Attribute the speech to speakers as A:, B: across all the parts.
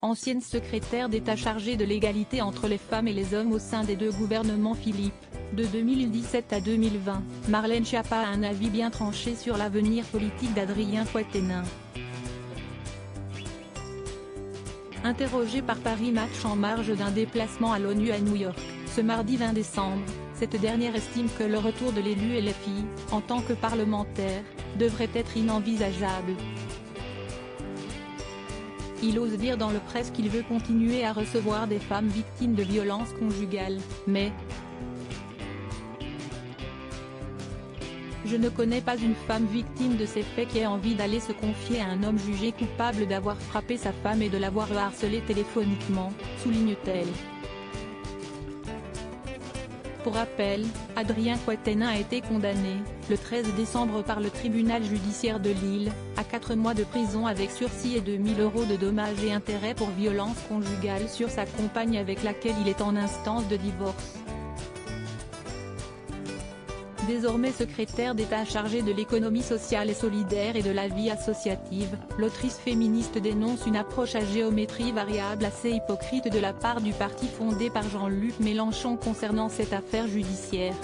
A: ancienne secrétaire d'État chargée de l'égalité entre les femmes et les hommes au sein des deux gouvernements Philippe, de 2017 à 2020, Marlène Schiappa a un avis bien tranché sur l'avenir politique d'Adrien Quatennens. Interrogée par Paris Match en marge d'un déplacement à l'ONU à New York, ce mardi 20 décembre, cette dernière estime que le retour de l'élu LFI, en tant que parlementaire, devrait être inenvisageable. Il ose dire dans le Presse qu'il veut continuer à recevoir des femmes victimes de violences conjugales, mais je ne connais pas une femme victime de ces faits qui ait envie d'aller se confier à un homme jugé coupable d'avoir frappé sa femme et de l'avoir harcelée téléphoniquement, souligne-t-elle. Pour rappel, Adrien Quatennens a été condamné, le 13 décembre par le tribunal judiciaire de Lille, à 4 mois de prison avec sursis et 2 000 € de dommages et intérêts pour violences conjugales sur sa compagne avec laquelle il est en instance de divorce. Désormais secrétaire d'État chargée de l'économie sociale et solidaire et de la vie associative, l'autrice féministe dénonce une approche à géométrie variable assez hypocrite de la part du parti fondé par Jean-Luc Mélenchon concernant cette affaire judiciaire.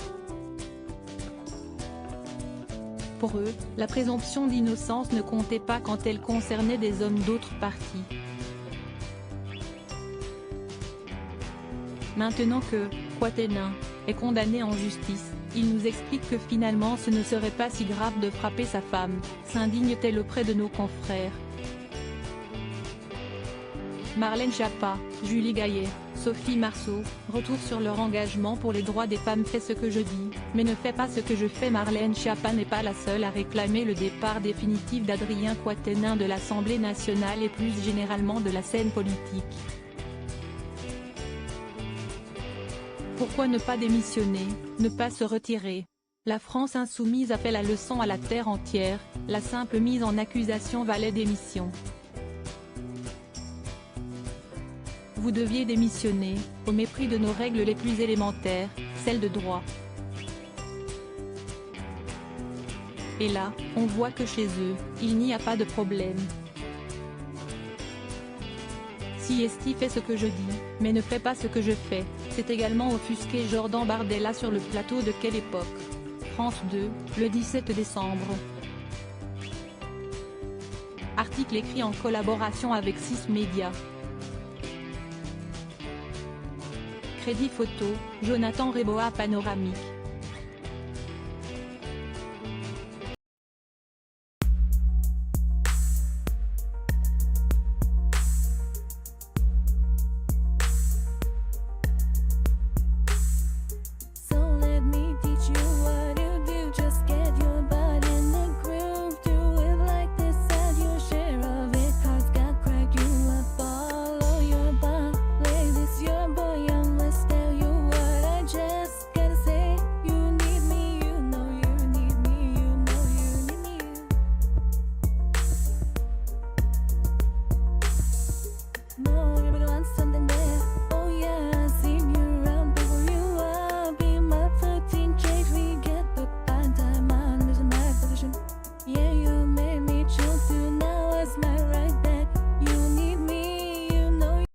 A: Pour eux, la présomption d'innocence ne comptait pas quand elle concernait des hommes d'autres partis. Maintenant que Quatennens est condamné en justice, il nous explique que finalement ce ne serait pas si grave de frapper sa femme, s'indigne-t-elle auprès de nos confrères. Marlène Schiappa, Julie Gaillet, Sophie Marceau, retour sur leur engagement pour les droits des femmes. Fais ce que je dis, mais ne fais pas ce que je fais. Marlène Schiappa n'est pas la seule à réclamer le départ définitif d'Adrien Quatennens de l'Assemblée nationale et plus généralement de la scène politique. Pourquoi ne pas démissionner, ne pas se retirer? La France insoumise a fait la leçon à la terre entière, la simple mise en accusation valait démission. Vous deviez démissionner, au mépris de nos règles les plus élémentaires, celles de droit. Et là, on voit que chez eux, il n'y a pas de problème. Si Esti fait ce que je dis, mais ne fait pas ce que je fais, c'est également offusqué. Jordan Bardella sur le plateau de Quelle époque? France 2, le 17 décembre. Article écrit en collaboration avec 6 médias. Crédit photo, Jonathan Reboa. Panoramique.